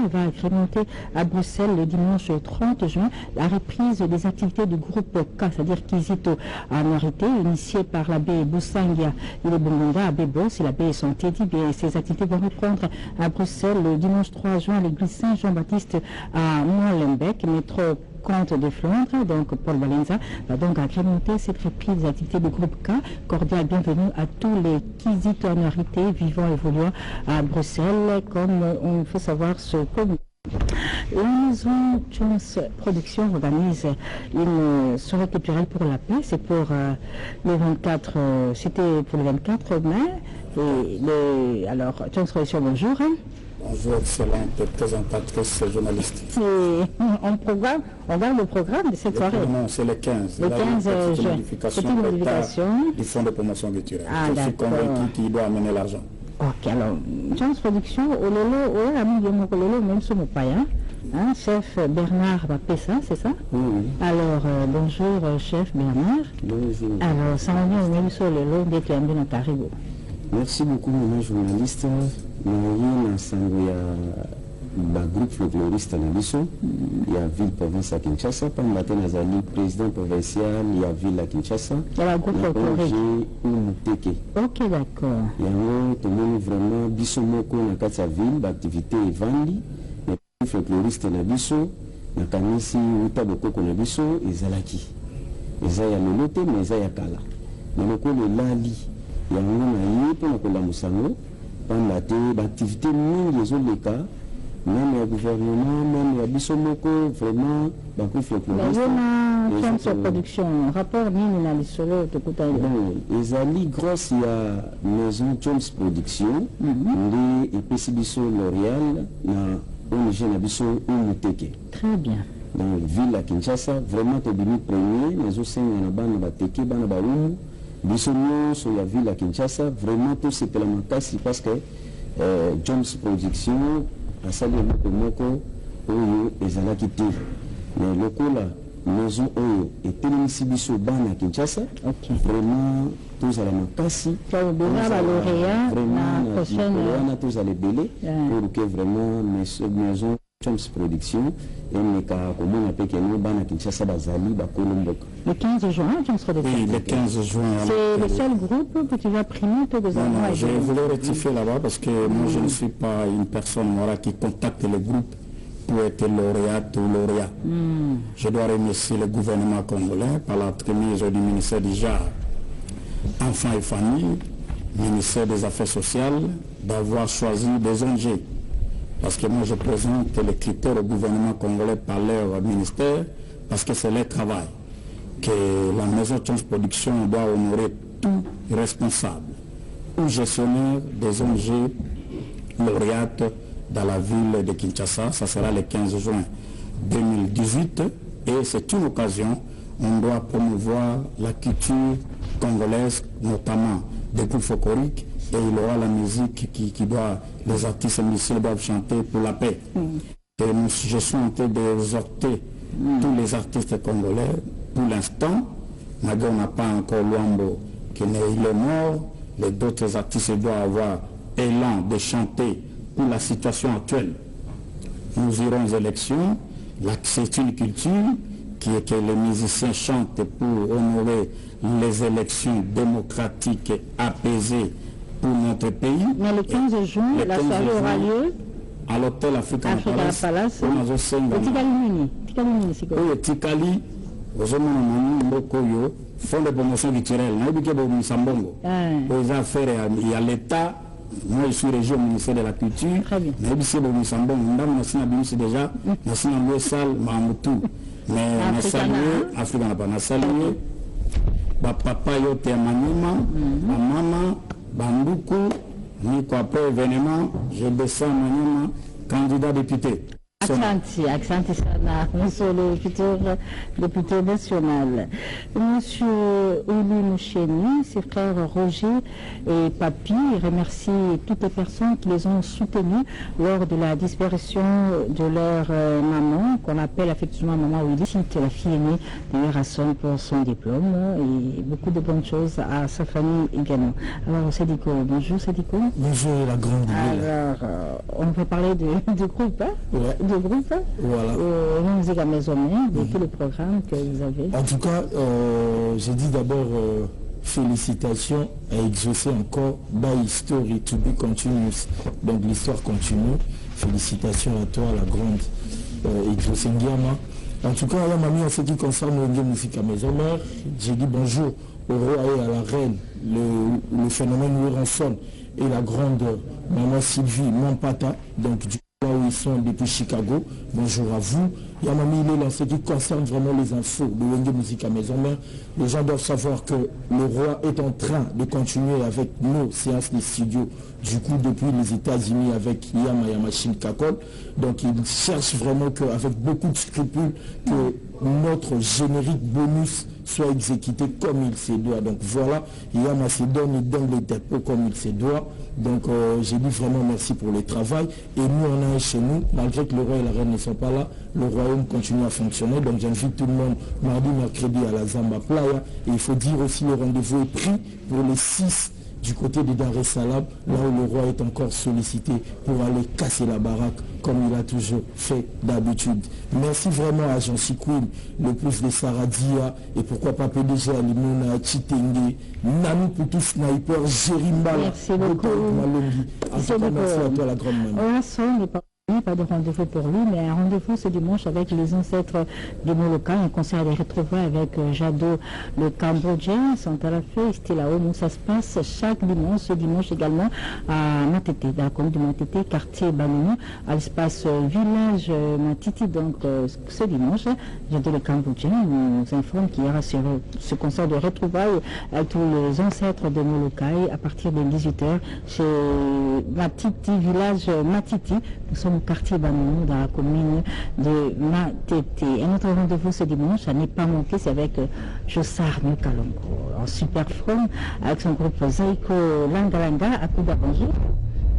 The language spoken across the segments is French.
Elle va agrémenter à Bruxelles le dimanche 30 juin la reprise des activités du groupe K, c'est-à-dire Kizito Minorité, initiée par l'abbé Boussangia et le Bongonda, abbé Boss et l'abbé Santé. Ces activités vont reprendre à Bruxelles le dimanche 3 juin à l'église Saint-Jean-Baptiste à Molenbeek, métro Comte de Flandre. Donc Paul Valenza va donc agrémenter cette reprise des activités du groupe K. Cordial bienvenue à tous les Kizito Minorités vivant et évoluant à Bruxelles, comme on fait savoir ce communiqué. La maison Jones Production organise une soirée culturelle pour la paix. C'est pour le 24, c'était pour le 24 mai. Et alors, Jones Production, bonjour. Bonjour, excellente présentatrice journaliste. On regarde le programme de cette soirée. Non, c'est le 15. Le 15 juin. C'est une modification du fonds de promotion culturelle. Je suis convaincu qu'il doit amener l'argent. Ok, alors, Jones Production, même sur mon païen. Chef Bernard Bapessa, c'est ça? Oui. Alors, bonjour, chef Bernard. Bonjour. Alors, ça va bien, même sur le lot des clients de Taribo. Merci beaucoup, mon journaliste. Nous avons ensemble le groupe folkloriste à Nabiso. Il y a ville province à Kinshasa. Par matin, Nazali, président provincial, il y a ville à Kinshasa. Il y a le groupe folklorique. Ok, d'accord. Il y a vraiment Bissomoko dans la ville, l'activité est vendue. Les folkloristes à Nabiso, na kanisi utaboko na biso ezalaki. Eza ya lolote, mais eza ya kala. Na lokolo lali, ya ngona yepo na kola musango. Pendant l'activité mingi ezoleka même le gouvernement même ya biso moko vraiment bakufi la production rapport nini na lisolo tokuta ezali grosse ya maison Jones Production nde epesi biso L'Oréal na ONG na biso Umuteke. Très bien. Donc ville à Kinshasa vraiment tobimi premier nazosenga na bana bateke bana barumu biso nyonso ya ville à Kinshasa vraiment tout sepela makasi parce que Jones Production asali moko oyo ezalaki te mais lokola maison oyo etelemisi biso bana Kinshasa vraiment tozala makasi vraiment tozala ebele pour que vraiment maison Jones Production et comment on appelle Bana Kinshasa Bazali Bakolomboka. Le 15 juin, Jones Production. Oui, le 15 juin. C'est le seul groupe que tu vas primer tous les ans. Non, je voulais rectifier là-bas parce que moi je ne suis pas une personne qui contacte le groupe pour être lauréate ou lauréat. Je dois remercier le gouvernement congolais par l'entremise du ministère du genre, Enfants et Familles, ministère des Affaires sociales, d'avoir choisi des ONG. Parce que moi je présente les critères au gouvernement congolais par leur ministère, parce que c'est leur travail. Que la maison Jones Production doit honorer tout responsable ou gestionnaire des ONG lauréates dans la ville de Kinshasa. Ça sera le 15 juin 2018 et c'est une occasion, on doit promouvoir la culture congolaise, notamment des groupes folkloriques. Et il aura la musique qui doit, les artistes et musiciens doivent chanter pour la paix. Et je suis en train d'exhorter tous les artistes congolais. Pour l'instant, malgré on n'a pas encore Luambo qui est mort, les d'autres artistes doivent avoir élan de chanter pour la situation actuelle. Nous irons aux élections, c'est une culture qui est que les musiciens chantent pour honorer les élections démocratiques apaisées pour notre pays. Mais le 15 juin, la soirée aura lieu à l'hôtel African Palace. Tikali, fonds de promotion culturelle. Aux affaires, il y a l'État. Moi, je suis région au ministère de la Culture. Mais déjà, mais Africain pas salué. Papa yote Manima, maman. Bambuku, ni quoi après événement, je descends Manima, candidat député. Accenti sana, monsieur le député national. Monsieur Oulu Moucheni, ses frères Roger et Papi remercient toutes les personnes qui les ont soutenus lors de la disparition de leur maman, qu'on appelle effectivement maman Willy, la fille aînée de leur assomme pour son diplôme, et beaucoup de bonnes choses à sa famille également. Alors Sédiko, bonjour Sédiko. Bonjour la grande ville. Alors, on va parler du groupe, hein? Ouais. De groupe, Voilà. Musique à maison, de tout le programme que vous avez. En tout cas, je dis d'abord félicitations à exaucer encore by history to be continuous. Donc l'histoire continue. Félicitations à toi, la grande exaucé Ndiama. En tout cas, là, mamie, en ce qui concerne le musique à maison mère, j'ai dit bonjour au roi et à la reine, le phénomène Laurenson et la grande maman Sylvie Mampata, donc du là où ils sont depuis Chicago. Bonjour à vous. Yamami, il est là, ce qui concerne vraiment les infos de Wenge Musique à Maison Mère. Les gens doivent savoir que le roi est en train de continuer avec nos séances de studio, du coup, depuis les États-Unis avec Yamachine Kakol. Donc, il cherche vraiment qu'avec beaucoup de scrupules, que notre générique bonus soit exécuté comme il se doit. Donc voilà, Yama se donne, il donne les dépôts comme il se doit. Donc j'ai dit vraiment merci pour le travail. Et nous, on a chez nous, malgré que le roi et la reine ne sont pas là, le royaume continue à fonctionner. Donc j'invite tout le monde mardi, mercredi à la Zamba Playa. Et il faut dire aussi le rendez-vous est pris pour les 6 du côté de Dar es Salaam, là où le roi est encore sollicité pour aller casser la baraque comme il a toujours fait d'habitude. Merci vraiment à Jean-Cy Queen, le plus de Saradia, et pourquoi pas PDG Alimona, Chitenge, Nanu Poutou Sniper, Jerimbala. Merci beaucoup. En tout cas, merci à toi la grande mamie. Pas de rendez-vous pour lui, mais un rendez-vous ce dimanche avec les ancêtres du Moloka, un concert des retrouvailles avec Jado le Cambodgien, Santarafé, Stilao, où ça se passe chaque dimanche, ce dimanche également à Matete, dans la commune de Matete, quartier Banoumou, à l'espace village Matiti. Donc ce dimanche, Jado le Cambodgien nous informe qu'il y aura ce concert de retrouvailles avec tous les ancêtres de Molokai à partir de 18h chez Matiti, village Matiti. Nous sommes au quartier Banoumou dans la commune de Matete. Et notre rendez-vous ce dimanche, à ne pas manquer, c'est avec Jossar Nukalongo, en super forme, avec son groupe Zaiko Langalanga à Kuba. Bonjour.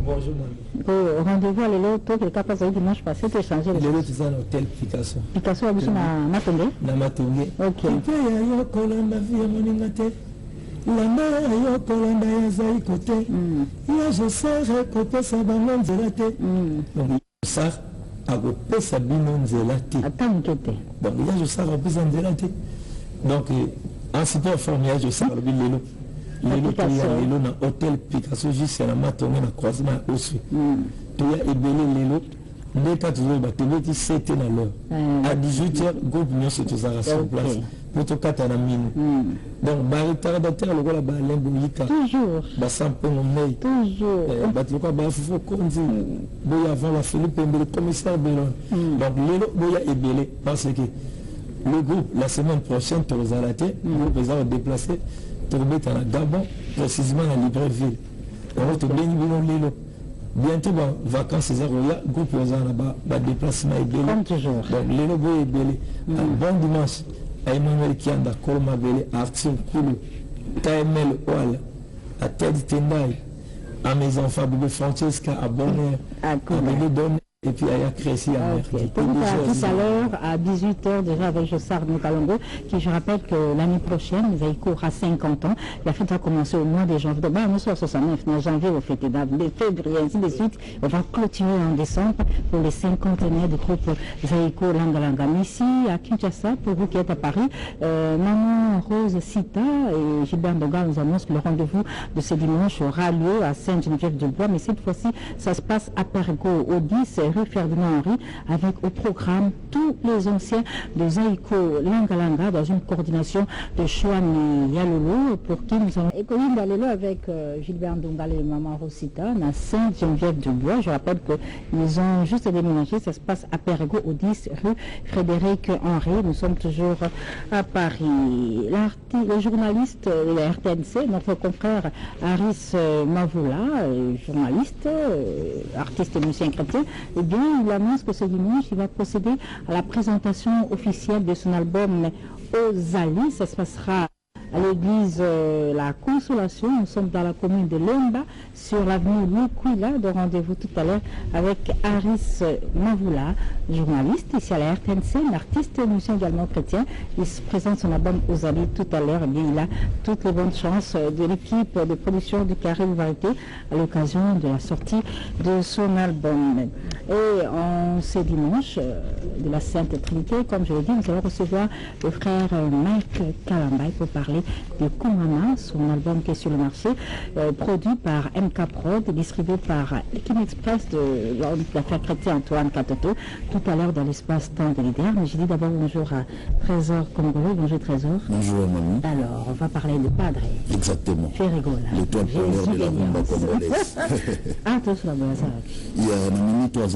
Bonjour, madame. Rendez-vous à l'Élo, le cas passé dimanche passé, tu as changé les choses. L'Élo, c'est un hôtel Picasso. Picasso, à Bissou, na Matongue. Na Matongue. Ok. Landa yo kolanda ya zai kote ya Jossar kopesa bango nzela te donc Jossar akopesa bino nzela te atankete donc ya Jossar akopesa nzela te donc en super forme ya Jossar lobi lelo to ya lelo na hôtel Picasso juste na Matonge na croisement Osui to ya ebele lelo ndeka toujours batebeti 7 na l'heure à 18h groupe nyonso tozala sur place pour tokata na mine donc baretardateur lokola balemboyika toujours basampongo mei bato lokola bafufo konzi boya avant la Philippe Mbele commissaire Belon donc lelo boya ebele parce que le groupe la semaine prochaine tozala te groupe eza déplacé tobeta na Gabon précisément na Libreville donc tobengi bino lelo bientôt vacances ces roya groupe aux déplacement et comme toujours donc les lobos et belé bon dimanche à Emmanuel Kianda Kolma Belé Arthur Koulou KML Oal à Ted Tendai à mes enfants bébé Francesca à Bonheur à Bébé Don et puis à Crécy à mercredi. Tout à l'heure à 18h déjà avec Jossar Nukalongo qui je rappelle que l'année prochaine Zaïko aura 50 ans. La fête va commencer au mois de janvier. Donc nous sommes 69, en janvier vous fêtez de février ainsi de suite. On va clôturer en décembre pour les 50 années du groupe Zaïko Langalanga. Mais ici à Kinshasa, pour vous qui êtes à Paris, Maman Rose Sita et Gilbert Ndonga nous annoncent que le rendez-vous de ce dimanche aura lieu à Sainte-Geneviève-de-Bois. Mais cette fois-ci, ça se passe à Pergo au 10 rue Ferdinand Henry, avec au programme tous les anciens de Zaïko Langalanga dans une coordination de Chouane Yalolo pour qui nous allons écouter Balelo avec Gilbert Ndongal et Maman Rosita à Sainte-Geneviève-de-Bois. Je rappelle qu'ils ont juste déménagé, ça se passe à Pergo au 10 rue Frédéric Henry. Nous sommes toujours à Paris. Le journaliste de la RTNC, notre confrère Aris Mavoula, journaliste, artiste et musicien chrétien, eh bien, il annonce que ce dimanche, il va procéder à la présentation officielle de son album Aux Alliés. Ça se passera à l'église La Consolation. Nous sommes dans la commune de Lemba, sur l'avenue Louis-Kouila. De rendez-vous tout à l'heure avec Aris Mavoula, journaliste ici à la RTNC, un artiste et musicien également chrétien. Il se présente son album Aux Alliés tout à l'heure. Eh bien, il a toutes les bonnes chances de l'équipe de production du Carré Variété à l'occasion de la sortie de son album. Et en ce dimanche de la Sainte Trinité, comme je l'ai dit, nous allons recevoir le frère Mike Kalambay pour parler de Kumama, son album qui est sur le marché, produit par MK Prod, distribué par Ekin Express de l'affaire chrétien Antoine Katoto, tout à l'heure dans l'espace temps de l'IDR. Mais j'ai dit d'abord bonjour à Trésor Congolais. Bonjour Trésor. Bonjour mamie. Alors, on va parler de Padre. Exactement. Ferregola. L'étoile polaire de la rumba congolaise. Ah, toi, sur la bonne Il y a un minute à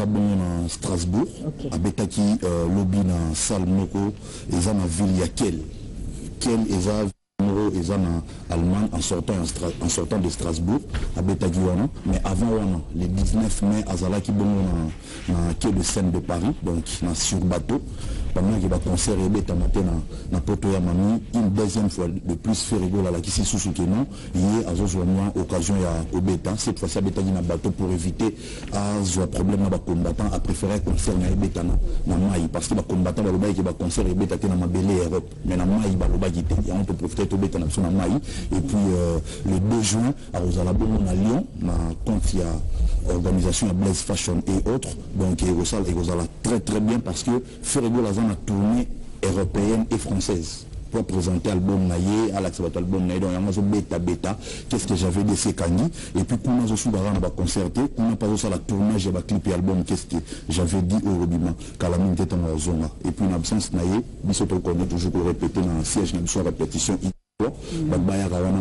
Strasbourg, à Betaki, lobby dans salle moko, et dans la ville, il y a quel est en Allemagne en sortant de Strasbourg à Betaguiwana, mais avant le 19 mai à Zalaki dans quai de Seine de Paris, donc sur bateau pendant qu'il va concert et bêta matin na poto ya mami une deuxième fois de plus fait rigoler la kisi sous soutenu hier à zozoania occasion ya obeta cette fois-ci bêta na bateau pour éviter à zo problème na ba combattant a préféré concert na bêta na mai parce que ba combattant ba loba ki ba concert et bêta na mabele Europe mais na mai ba loba gité et on peut profiter to bêta na mai et puis le 2 juin à Rosalabo na Lyon na compte ya organisation à Blaise Fashion et autres, donc il y très très bien parce que Ferrego Lazan a tournée européenne et française pour présenter l'album Naye, Alex Bato album Naye, donc il y a bêta, qu'est-ce que j'avais de ces Kangi, et puis quand on a aussi concerté, on a pas aussi la tournage de clip et album, qu'est-ce que j'avais dit au Robima, Kalamine était en zone, et puis en absence Naye, Bissoto connaît toujours pour répéter dans un siège, dans une répétition.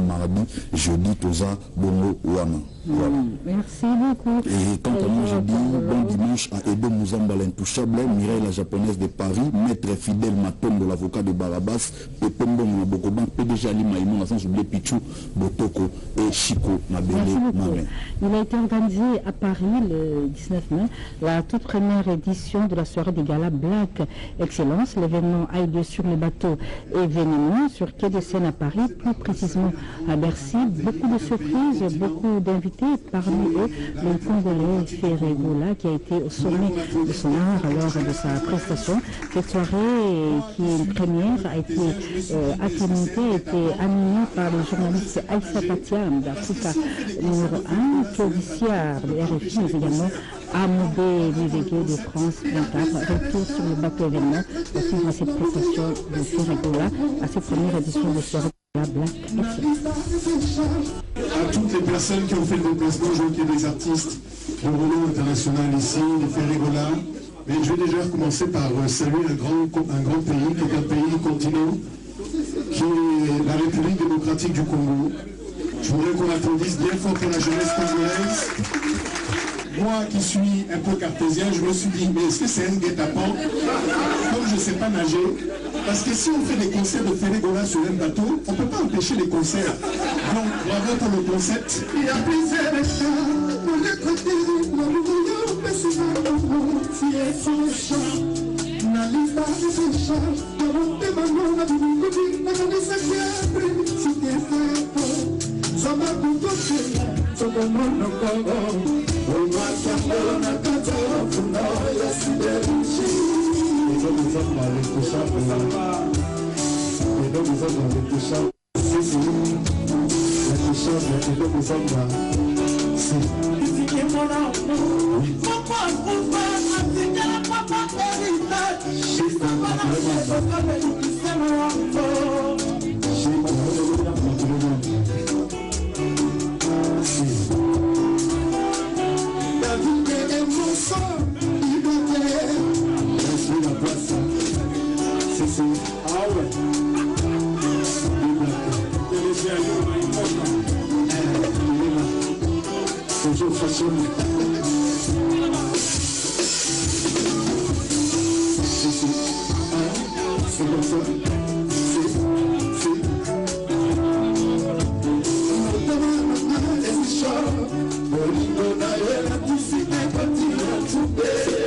Mardi, jeudi, Toza, Bongo, Ouama. Voilà. Merci beaucoup. Et quant à moi, je dis bon dimanche à Edo Mouzamba l'intouchable, Mireille la japonaise de Paris, maître fidèle Matombo, l'avocat de Barabas, Pepembo Monabokoban, PDG Ali Maïmon, sans oublier Pichou, Botoko et Chico Mabele Mamé. Il a été organisé à Paris le 19 mai, la toute première édition de la soirée des galas Black Excellence. L'événement a eu lieu sur le bateau événement, sur quai de Seine à Paris, plus précisément à Bercy. Beaucoup de surprises, beaucoup d'invités. Parmi eux, le Congolais Ferregola qui a été au sommet de son art lors de sa prestation. Cette soirée, qui est une première, a été animée par le journaliste Aïssa Patiam d'Africa numéro 1, Claudiciard de RFI, mais également Amoubé Muvégué de France 24. Retour sur le bateau événement pour suivre cette prestation de Ferregola à cette première édition de soirée. À toutes les personnes qui ont fait le déplacement, je vois qu'il y a des artistes de renom international ici, les Ferregola. Mais je vais déjà commencer par saluer un grand pays, qui est un pays continent, qui est la République démocratique du Congo. Je voudrais qu'on applaudisse bien fort pour la jeunesse congolaise. Moi qui suis un peu cartésien, je me suis dit, mais est-ce que c'est un guet-apens? Comme je ne sais pas nager, parce que si on fait des concerts de Ferregola sur un bateau, on ne peut pas empêcher les concerts. Donc, bravo pour le concept. Il y a plusieurs états pour le côté Bolingo na yo na tusika pati na tube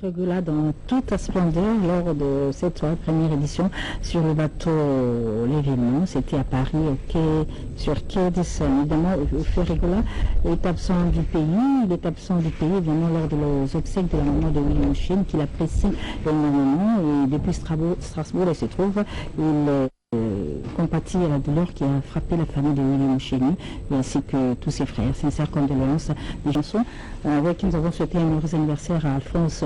Regula dans toute sa splendeur lors de cette première édition sur le bateau L'événement. C'était à Paris, sur quai de Seine. Évidemment, Regula est absent du pays. Il est absent du pays évidemment lors de les obsèques de la maman de William Chine, qu'il apprécie énormément. Et depuis Strasbourg, il se trouve, il compatit à la douleur qui a frappé la famille de William Chény ainsi que tous ses frères. Sincères condoléances des chansons avec qui nous avons souhaité un heureux anniversaire à Alphonse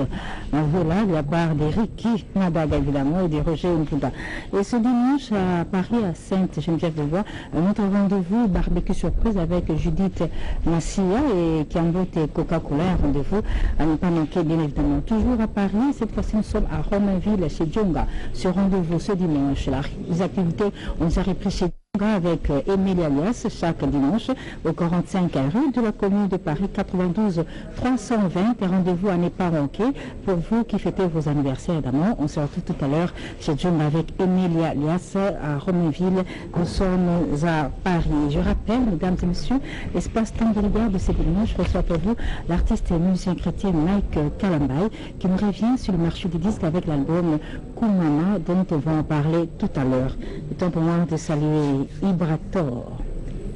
Vola de la part d'Eric Madaga évidemment et de Roger Nkuda. Et ce dimanche à Paris, à Sainte-Geneviève-de-Bois, un autre rendez-vous barbecue surprise avec Judith Massia et Kiambote et Coca-Cola, un rendez-vous à ne pas manquer bien évidemment. Toujours à Paris, cette fois-ci nous sommes à Romainville chez Djonga. Ce rendez-vous ce dimanche, les activités ont déjà repris chez avec Émilie Alias chaque dimanche au 45 rue de la commune de Paris 92 320. Rendez-vous à ne pas manquer pour vous qui fêtez vos anniversaires d'amour. On se retrouve tout à l'heure chez John avec Émilie Alias à Romainville. Nous sommes à Paris. Je rappelle, mesdames et messieurs, l'espace temps de regard de ce dimanche reçoit pour vous l'artiste et musicien chrétien Mike Kalambay qui nous revient sur le marché du disque avec l'album Koumana dont on va en parler tout à l'heure. Le temps pour moi de saluer Ibrator.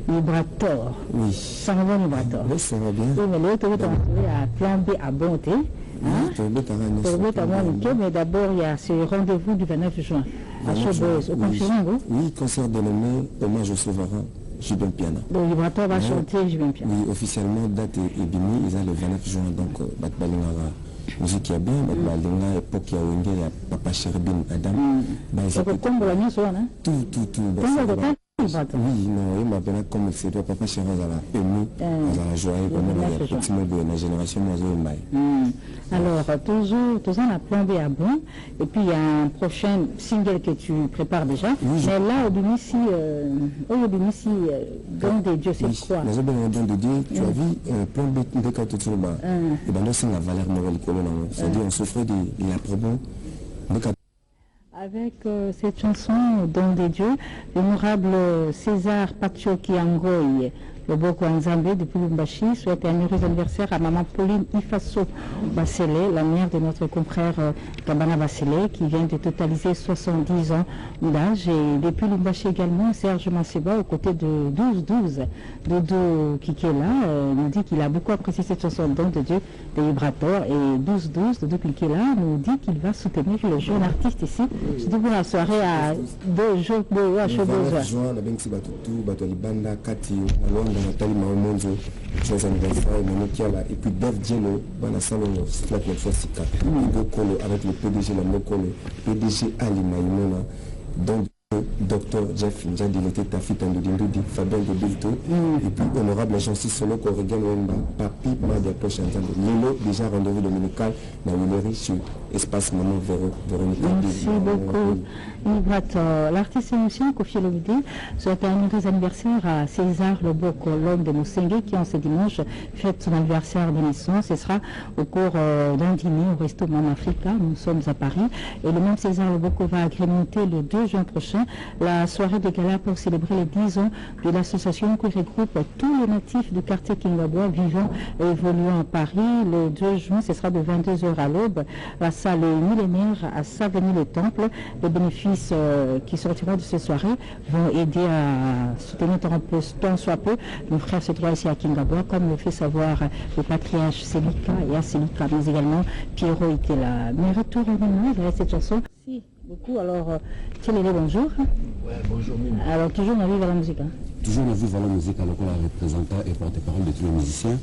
Oui. Ça va bien, Ibrator? Oui, ça va bien. Oui, mais l'autre, on va trouver à plan B à Bonté. Mais d'abord, il y a ce rendez-vous du 29 juin à Chobos, au Confirmant. Oui, concert dénommé Hommage au Souverain, Jubin Piana. Donc, Vibrator va chanter Jubin Piana. Oui, officiellement, date est bénie, ils ont le 29 juin, donc, musique qui a bien, Balinga, époque, il y a Papa Cherbin, Adam. Donc, comme la nuit, tout. Oui, non, il m'a bien comme c'est toi, Papa Cherbin, il a ému, il a joyeux, il a petit mot de la génération, alors, toujours la plan B à bon, et puis il y a un prochain single que tu prépares déjà, mais là, au Binici, Don de Dieu, c'est quoi? Don de Dieu, tu as vu, plan B de Katotsuba, et bien là, c'est la valeur morale, c'est-à-dire on souffrait de la promo de Katotsuba. Avec cette chanson, Don de Dieu, l'honorable César Pachoki Angoy, le Boko Nzambe depuis Lumbashi, souhaite un heureux anniversaire à maman Pauline Ifaso Bassele, la mère de notre confrère Gabana Bassele, qui vient de totaliser 70 ans d'âge. Et depuis Lumbashi également, Serge Manseba, aux côtés de 12-12, Dodo Kikela, nous dit qu'il a beaucoup apprécié cette chanson Don de Dieu de Vibrator. Et 12-12, Dodo Kikela nous dit qu'il va soutenir le jeune artiste ici. Je dis pour la soirée à 2 jours à Choboza. Nathalie Maomonzo, joyeux anniversaire, et puis Dave Diallo, dans salon Slack Sika, avec le PDG la Mokolo, PDG Ali Maïmona, donc Dr Jeff Njadi, il était Tafita Ndindi, Fabien de Bilto, et puis honorable agent Solo Corrigan Wemba, Papi Madia Poche Anzambe. Lilo, déjà rendez-vous dominical, dans l'Ilerie sur Espace Maman Véronique. Merci beaucoup. L'artiste émotion Kofi Olomide souhaite un heureux anniversaire à César Loboko, l'homme de Moussengé, qui en ce dimanche fête son anniversaire de naissance. Ce sera au cours d'un dîner au resto Mama Africa. Nous sommes à Paris. Et le même César Loboko va agrémenter le 2 juin prochain la soirée de gala pour célébrer les 10 ans de l'association qui regroupe tous les natifs du quartier Kingabois vivant et évoluant à Paris. Le 2 juin, ce sera de 22h à l'aube. La salle millénaire à Savigny-le-Temple. Les bénéfices qui sortiront de cette soirée vont aider à soutenir tant soit peu nos frères se trouvent ici à Kingabois, comme le fait savoir le patriarche Selika et Aselika, mais également Pierrot était là. Mais retour à nous, il y a cette chanson. Merci beaucoup. Alors, Tchelele, bonjour. Ouais, bonjour. Mime. Alors, toujours dans Vive la musique. Toujours dans Vive la musique, alors qu'on a représentant et porte-parole de tous les musiciens.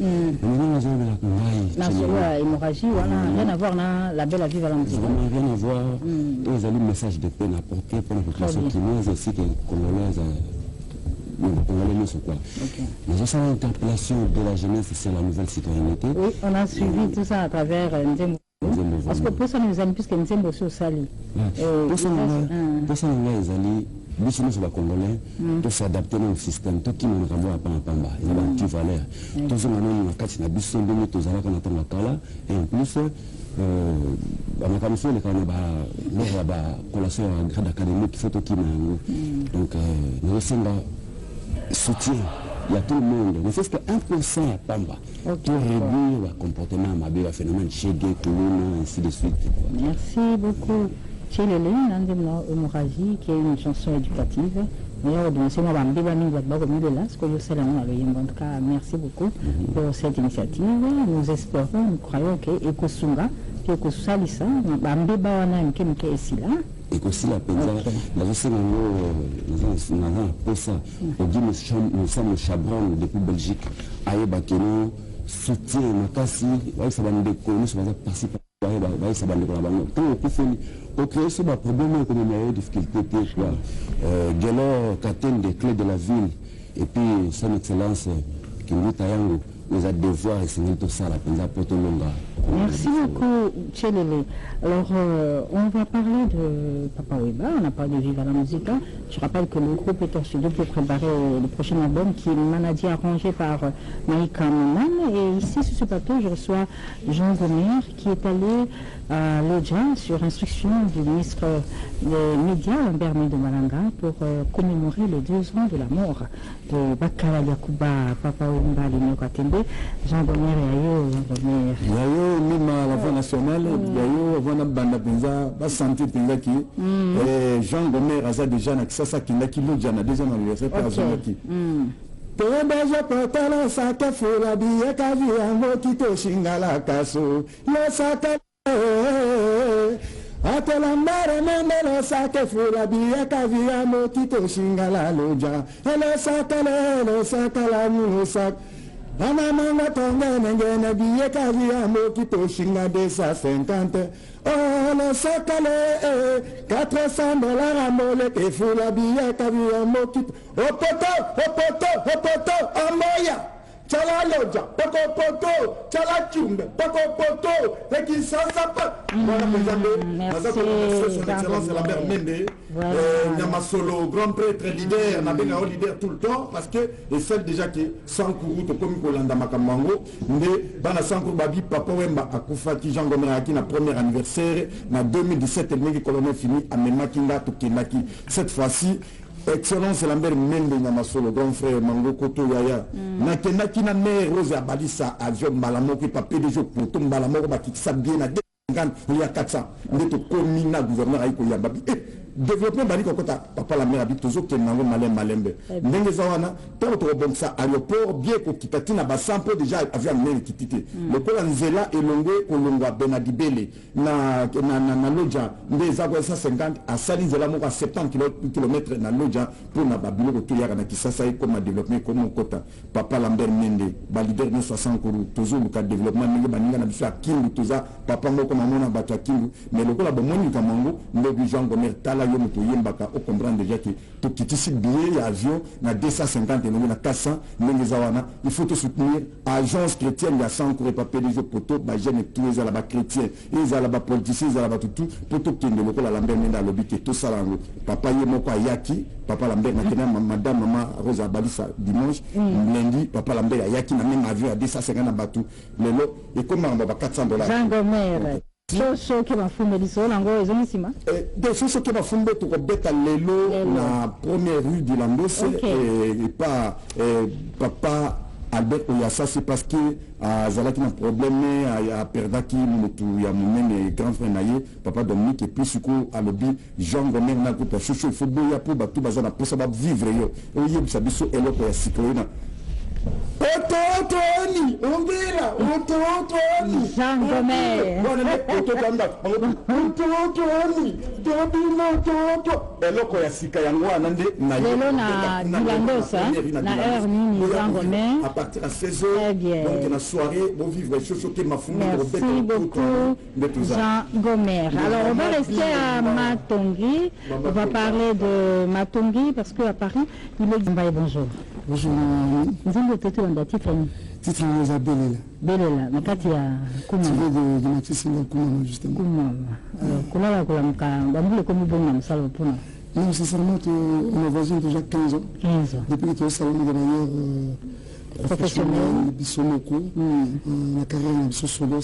La hémorragie, rien à voir dans la belle à Vive la musique. Vraiment rien à voir. Ils ont un message de peine à porter pour la population kinoise ainsi que congolaise. Mais j'ai une interpellation de la jeunesse, c'est la nouvelle citoyenneté. Oui, on a suivi tout ça à travers Nzembo. Parce que pour ça, nous allons plus que Nzembo aussi au Sali. Pour ça, nous allons biso nyonso bacongolais tosadapte na système tokima makambo ya pamba eza baantivaleur tozonga nano na kati na biso ndenge tozalaka na ntango ya kala et en plus bamakambo mosusu elekaka na balore ya bakolation ya grade académique fo tokima yango donc nazosenga soutien il y a tout le monde, ne fait-ce que 1% à Pamba pour réduire le comportement mabe, le phénomène chégué, ainsi de suite. Merci beaucoup. Tchelele, Nandemna Hémorragie, qui est une chanson éducative. D'ailleurs, c'est moi, en tout cas, merci beaucoup pour cette initiative. Nous espérons, nous croyons que Ekosunga, que Ekosalisa, Bambi Bawana, Mkemke Esila. Et aussi la penza, la gestion pour ça, nous sommes le Chabron depuis Belgique, Aïe Bakeno, soutien, Makasi, ça va nous déconner, ça va participer, ça va nous déconner. Tant qu'on fait, pour créer ce problème économique, des difficultés, Gelo, Katen, des clés de la ville, et puis son excellence, qui nous taillons, nous a devoir et c'est tout ça, la penza pour tout le monde. Merci beaucoup, Tchelele. Alors, on va parler de Papa Wemba, on a parlé de Viva la Musica. Je rappelle que le groupe est en studio pour préparer le prochain album qui est Manadi arrangé par Maïka Monan. Et ici, sur ce plateau, je reçois Jean Gomer qui est allé à l'Odja sur instruction du ministre des Médias, Lambert Mendo Malanga, pour commémorer les 2 ans de la mort de Bakala Yakuba, Papa Wemba, Lino Katembe. Jean Gomer et Ayo, Jean Gomer. Mima la voix nationale, Yayo, Vana Banda Penza, Basanti Pengaki, Jean Gomer, Aza déjà, Sasa Kindaki, Lodjana, 2 ans d'anniversaire, par Azonaki. Tebejo potelo sake fula biye kavi ambo kito shingala kaso. Yo sake atela mbere mendelo sake fula biye kavi ambo kito shingala loja. Ele sake la mulo sake. Ana manga tonga nengene biye kavi ambo kito shinga $250. Oh le sakale $400 amole ke fula biye kavi ambo kito. Opoto, amoya. Chala loja, poko, chala chumbe, poko, qui ça pas. Voilà mes amis, son excellence Lambert Mende, Nyamasolo, grand prêtre leader, n'a bien un leader tout le temps, parce que et celle déjà qui sans courroux, comme Kolanda Makamango, mais Bana Sankou Babi, Papa Wemba, Akoufa, qui Jean Gomera, qui na premier anniversaire, na 2017, le mec colonel fini, à Memakinga, Tokenaki, cette fois-ci. Excellence Lambert Mende Nyamasolo, grand frère Mango Koto Yaya. Nakena kina mère Rose Abalissa avion Malamo qui pas PDG pour tout Malamo qui s'habille na 400. Neto komina gouverneur Aiko Yambabi. Développement bali kokota papa la mère habite toujours que nango malembe ndenge zawana tant to bon ça aéroport bien ko kitatina ba sample déjà avion mère kitité le pole nzela elongwe kolongwa Benadibele na loja ndeza kwa 150 à sali nzela mo 70 km na loja pour na babilo ko yaka na kisasa comme développement comme kota papa Lambert Mende ba leader de 60 kuru toujours le cas développement ndenge baninga na biso akindu toza papa moko mamona bato akindu mais le ko la bomoni kamango ndogi Jean Gomer tala yo moto yembaka o comprendre déjà que to kitisi billet avion na 250 et na 400 nengezawana il faut te soutenir agence chrétienne ya 100 pour pas PDG poto ba jeune tous les là chrétiens ils là ba politiciens ils là ba tout poto kende lokola Lambert Menda lobi ke to salango papa yemoko ayaki papa Lambert na kena madame maman Rosa Balissa dimanche lundi papa Lambert ayaki na même avion à 250 na batu lelo et comment on va $400 Jean Gomer Chocho qui va fumber du sol, en gros, ils ont ici, ma. Des choses qui va fumber tout bête à l'élo, la première rue du Landos, et pas papa Albert Oyassa, c'est parce que Zalaki n'a problème, à Perdaki, il y a mon grand frère Naye, papa Dominique, et puis ce coup, à l'objet, Jean Gomer, n'a pas Chocho, il faut bien pour tout bazar, pour ça va vivre, et il y a un sabisso, et l'autre, il y a citoyen. Otoni, Ombela, Otoni, Jean Gomer. Otoni, eloko ya sika yango anande na lelo na Dilandosa na heure nini Jean Gomer à partir à 16h donc la soirée bon vivre chochoté ma fumée merci beaucoup Jean Gomer. Alors on va rester à Matongi, on va parler de Matongi parce qu'à Paris il est bonjour. Bonjour. Nzambe toto ndatif ni. Titre les Belela. Belela na kati ya kuma. Tu veux de Maxis Kuma justement. Kuma. Kulala kulamka bambule komi bonga msalo pona. Non, sincèrement, on a voisin déjà 15 ans. 15 ans. Depuis que tu es au salon de manière professionnelle, Bissomoko, la carrière de Bissosolo,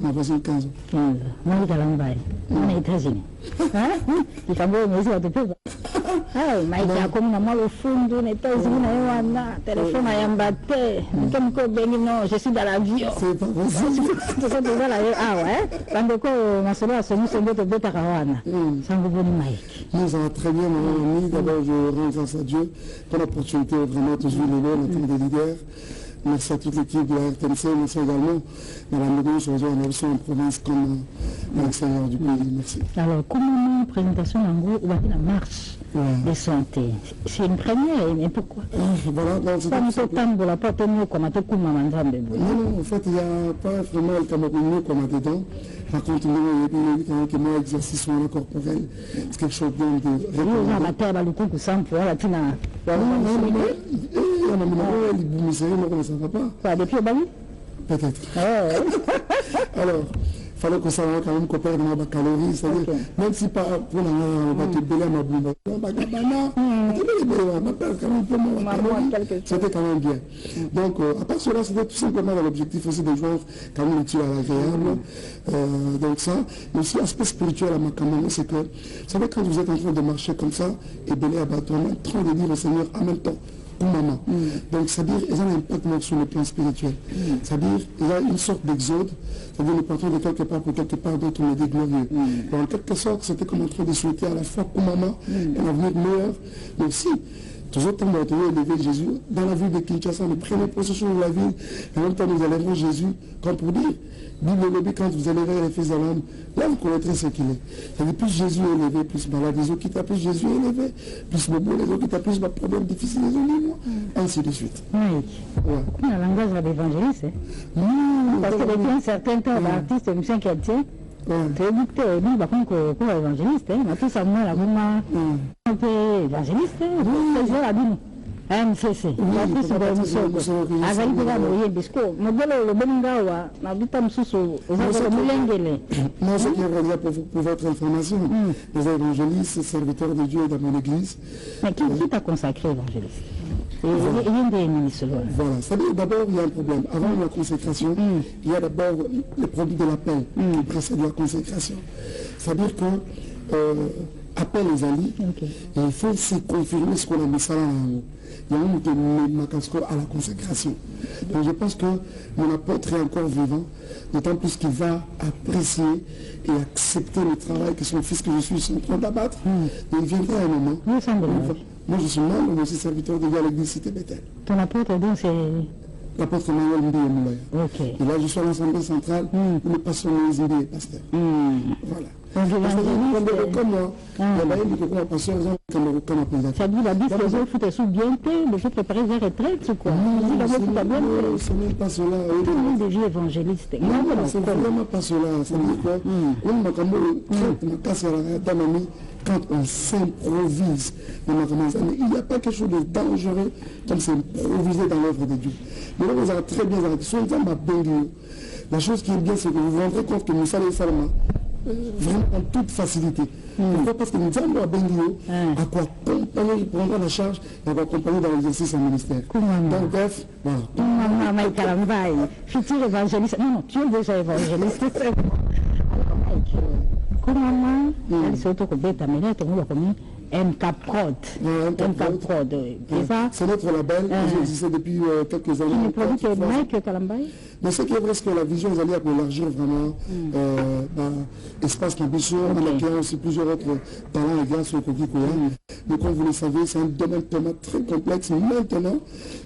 on a voisin 15 ans. 15 ans. Moi, je suis à l'Ambaye. On est États-Unis. Il faut que je me maisha comme maman le fond de États-Unis na wana téléphone ayamba te comme ko bengi non je suis dans l'avion c'est pas possible tout ça déjà là ah ouais quand ko masolo asoni songo to beta kawana sango boni maiki nous ça va très bien mon ami d'abord je rends grâce à Dieu pour l'opportunité vraiment toujours le long en tant que leader. Merci à toute l'équipe de la RTNC, merci également Madame Legault, je rejoins en province comme à l'extérieur du pays. Merci. Alors, comment une présentation en gros, ou la marche de santé? C'est une première, mais pourquoi? Voilà, non, c'est pas pour la porte mieux comme à tout coup, maman Zambé. Non, en fait, il n'y a pas vraiment le Camerounais comme à dedans. Par contre, il y a que moi, exercice sur le corporel, c'est quelque chose de ça va pas. Depuis au Bali? Peut-être. Alors, il fallait qu'on s'en quand même coopérer dans ma calorie, c'est-à-dire, même si pas pour la bébé ma boule, c'était quand même bien. Donc, à part cela, c'était tout simplement l'objectif aussi de jouer quand même utile à l'agréable. Donc ça, mais aussi l'aspect spirituel à ma caméra, c'est que, vous savez, quand vous êtes en train de marcher comme ça, et belé à bâton, en train de dire au Seigneur en même temps, maman. Donc, c'est-à-dire, ils ont un impact sur le plan spirituel. C'est-à-dire, il y a une sorte d'exode, c'est-à-dire, nous partons de quelque part pour quelque part d'autre, on est des glorieux. En quelque sorte, c'était comme en train de souhaiter à la fois pour maman un avenir meilleur, mais aussi toujours temps élever Jésus dans la ville de Kinshasa, nous prenons possession de la ville, et en même temps nous élèverons Jésus, comme pour dire, Bible lobby, quand vous élèverez les fils de l'homme, là vous connaîtrez ce qu'il est. C'est-à-dire plus Jésus est élevé, plus malade les autres qui t'a, plus Jésus est élevé, plus le bon les autres qui t'a, plus de problèmes difficiles les autres, ainsi de suite. Oui. Ouais. Le langage de l'évangéliste. Parce que depuis un certain temps, l'artiste, M. Chrétien, tu es dicté, lui, par contre, pour l'évangéliste, on a tous à moi la maman, un peu évangéliste, c'est la Bible. MCC, l'artiste de Moussoko, azali mpenza moyembi siko modele olobeli awa na vita mosusu ozala molengele. Moi, ce qui est vrai pour votre information, les évangélistes, serviteurs de Dieu dans mon église. Mais qui t'a consacré évangéliste? Voilà, c'est-à-dire d'abord il y a un problème. Avant la consécration, il y a d'abord le produit de l'appel qui précède la consécration. C'est-à-dire que appel les alliés, et il faut se confirmer ce qu'on a mis ça là en haut. Il y a un qui met à la consécration. Donc je pense que mon apôtre est encore vivant, d'autant plus qu'il va apprécier et accepter le travail que son fils que je suis en train d'abattre. Et il viendra un moment. Moi je suis membre, mais aussi serviteur de Dieu à l'église Cité Bethel. Ton apôtre donc c'est l'apôtre Manuel Mbiye. Okay. Et là je suis à l'Assemblée centrale où le pasteur Moïse Mbiye est pasteur. Voilà. Comme moi, il y a un qui est pasteur comme appel. Ça dit la Bible, les autres foutent sous bien peu, les autres préparent des retraites ou quoi? C'est même pas cela. Tout le monde est vieux évangéliste. Non, c'est vraiment pas cela. Ça veut dire quoi? Quand on s'improvise, il n'y a pas quelque chose de dangereux comme s'improviser dans l'œuvre de Dieu. Mais là, vous avez très bien arrêté. La chose qui est bien, c'est que vous vous rendrez compte que nous savons seulement vraiment en toute facilité. Pourquoi? Parce que nous avons à Benguio à quoi accompagner, prendre la charge et à quoi accompagner dans l'exercice en ministère. Donc bref, voilà. Mike Kalambaye, futur évangéliste. Non, tu es déjà évangéliste. Comment elle se retrouve bête à mêler, tout le monde a MK Prod. C'est notre label, qui existait depuis quelques années. Il ne produit que Mike Kalambaye. Mais ce qui est vrai, c'est que la vision est allée à élargir vraiment l'espace d'ambition, en accueillant aussi plusieurs autres talents et grâce au Kokikoya. Mais comme vous le savez, c'est un domaine tellement très complexe. Maintenant,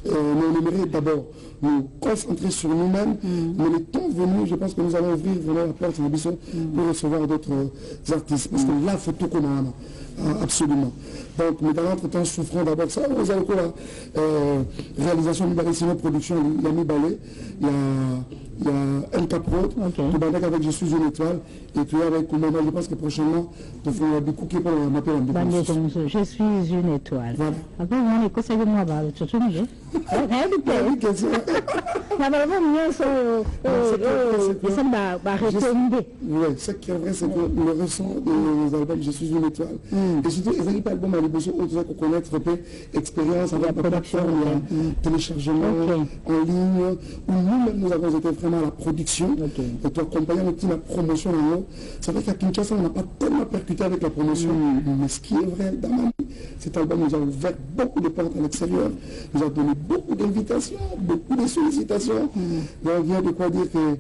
on aimerait d'abord nous concentrer sur nous-mêmes, mais le temps venu, je pense que nous allons ouvrir vraiment la porte d'ambition pour recevoir d'autres artistes. Parce que là, il faut tout qu'on a. Absolument. Donc, mais dans l'entretemps, souffrons d'abord ça. Vous avez quoi la réalisation du Barissimo Production, il y a mis Ballet, il y a El Capro, qui bandait avec Je suis une étoile, et puis avec Koumama, je pense que prochainement, nous ferons des cookies pour m'appeler en dépense. Je suis une étoile. Voilà. Après, on est conseillé moi, tu te souviens? Oui, ce qui est vrai, c'est que le ressent des albums Je suis une étoile. Et surtout, ils n'arrivent pas album à l'émotion, autre qu'on connaître expérience avec la plateforme, téléchargement en ligne, où nous-mêmes nous avons été vraiment à la production, et toi accompagnant aussi la promotion en haut. C'est vrai qu'à Kinshasa, on n'a pas tellement percuté avec la promotion, mais ce qui est vrai, dans ma vie, cet album nous a ouvert beaucoup de portes à l'extérieur, nous a donné beaucoup d'invitations, beaucoup de sollicitations. On vient de quoi dire que...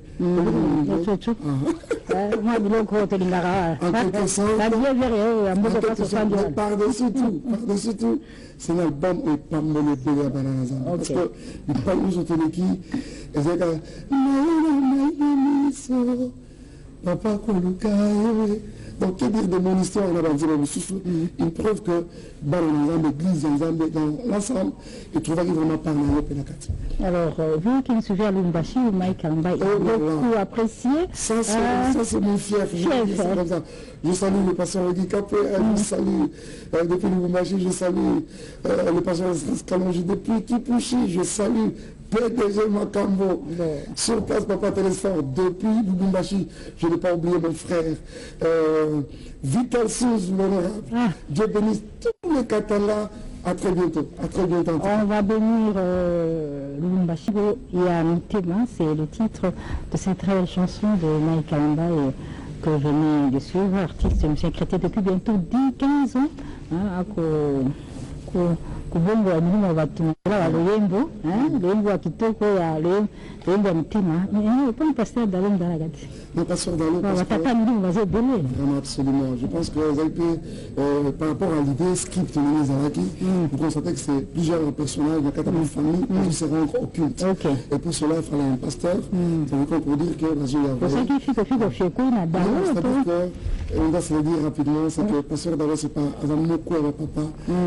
Par-dessus tout, c'est un album où il parle de bébé à Bananazan. Parce que il parle de Soteleki, et c'est comme Papa Koluka. Donc, que dire de mon histoire, on a une preuve que dans l'église, dans l'ensemble, il trouve qu'il vraiment parler à l'État. Alors, vu qu'il se vient à Lumbashi, Mike Kalambaye est beaucoup apprécié. Ça, c'est mon fief. Je salue le pasteur handicapé, je salue depuis Lumbashi, je salue le pasteur Kalonji depuis Kipushi, je salue PDG Makambo, sur place Papa Télésphore, depuis Lubumbashi, je n'ai pas oublié mon frère, Vital Souz, l'honorable. Dieu bénisse tous les Catalans. À très bientôt. À très bientôt. On va bénir Lubumbashi. Il y a un thème, c'est le titre de cette très belle chanson de Mike Kalambaye que je venais de suivre, artiste, M. Crété depuis bientôt 10-15 ans. kubongo ya milimo batumela wa loyembo loyembo ya kitoko ya loyembo ya mitima pas pasteur Dalo Ndala gati non pasteur Dalo watata milimo bazo belé vraiment absolument je pense que vous avez pu par rapport à l'idée script de Nizaraki vous constatez que c'est plusieurs personnages dans quatre familles qui se rendent occultes et pour cela il fallait un pasteur pour dire que pour ça qu'il fait na Dalo c'est-à-dire que on va se le dire rapidement c'est que pasteur Dalo c'est pas Azamoko avec papa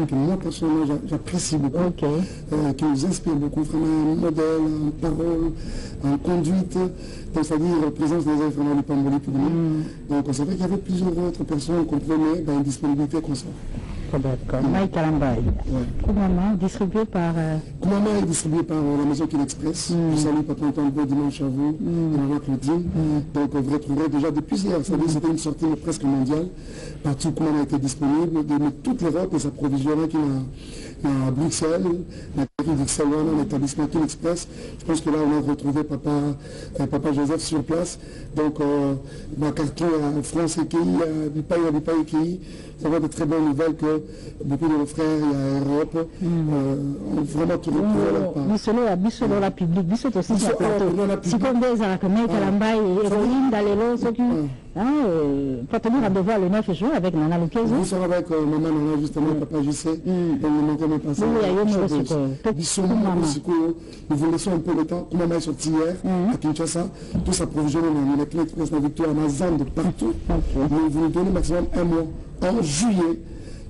que moi personnellement j'apprécie beaucoup qui nous inspire beaucoup vraiment un modèle en parole en conduite donc c'est-à-dire la présence des enfants dans le Pamboli pour nous donc on savait qu'il y avait plusieurs autres personnes qu'on prenait dans une disponibilité comme ça. D'accord. Mike Kalambaye. Koumama, distribué par... Koumama est distribué par la Maison Kin Express. Je salue Papa Ntambo dimanche à vous et Maman Claudine. Donc vous retrouverez déjà depuis hier, c'est-à-dire c'était une sortie presque mondiale. Partout Koumama était disponible, de toute l'Europe et s'approvisionner à Bruxelles, l'établissement Kin Express. Je pense que là on a retrouvé Papa Joseph sur place. Donc ma carton en France et Kei, du pays Kei. Ça va de très bonnes nouvelles que beaucoup de nos frères en Europe ont vraiment tout retrouvé leur part. Bisolo la public, bisolo aussi sur plateau. Si comme des Arakamei, Kalambaye, Héroïne, Dalelo, ceux qui... Pour tenir rendez-vous le 9 juin avec Nana Lukezo. Nous serons avec Maman Nana, justement, Papa JC. Et nous manquons mes passages. Nous vous laissons un peu le temps. Maman est sorti hier à Kinshasa. Tout s'approvisionne. On a clé de la victoire à Mazan de partout. Nous vous donnons maximum un mois. En juillet,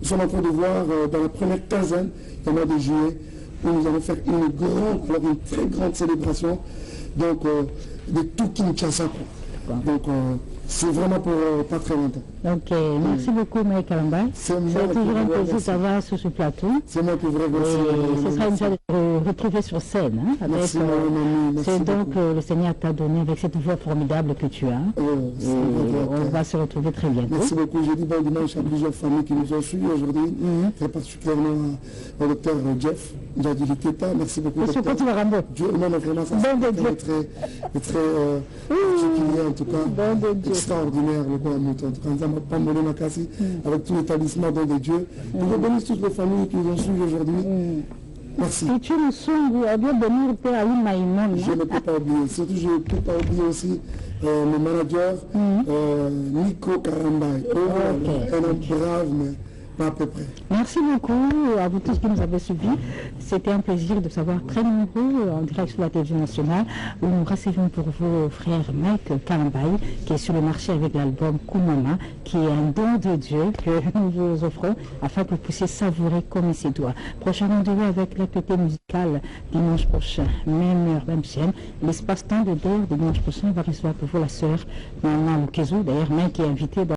nous sommes en train de voir dans la première quinzaine du mois de juillet où nous allons faire une très grande célébration donc, de tout Kinshasa. Donc c'est vraiment pour pas très longtemps. Ok, merci beaucoup Mike Kalambaye. C'est toujours un plaisir de t'avoir sur ce plateau. C'est moi qui vous remercie. Ce sera une joie de te retrouver sur scène. Merci, c'est donc le Seigneur t'a donné avec cette voix formidable que tu as. On va se retrouver très bientôt. Merci beaucoup. J'ai dit bon dimanche à plusieurs familles qui nous ont suivis aujourd'hui. Très particulièrement au docteur Jeff Djadili Keta. Merci beaucoup. Monsieur Kotima Rambo. Non, vraiment, ça c'est très particulier en tout cas. Extraordinaire le bon mouton. En tout cas, Pamboli Makasi, avec tout l'établissement don de Dieu. Je bénisse toutes les familles qui nous ont suivis aujourd'hui. Merci. Et tu me songes à bien venir à l'Imaïmon. Je ne peux pas oublier. Surtout, je ne peux pas oublier aussi le manager Nico Karambaye. Un homme brave, mais pas à peu près. Merci beaucoup à vous tous qui nous avez suivis. C'était un plaisir de savoir très nombreux en direct sur la télévision nationale où nous recevons pour vous frère Mike Kalambaye qui est sur le marché avec l'album Koumama qui est un don de Dieu que nous vous offrons afin que vous puissiez savourer comme il se doit. Prochain rendez-vous avec l'actualité musicale dimanche prochain, même heure, même chaîne. L'espace-temps de Dor dimanche prochain va recevoir pour vous la sœur Nana Lukezo. D'ailleurs, Mike est invité dans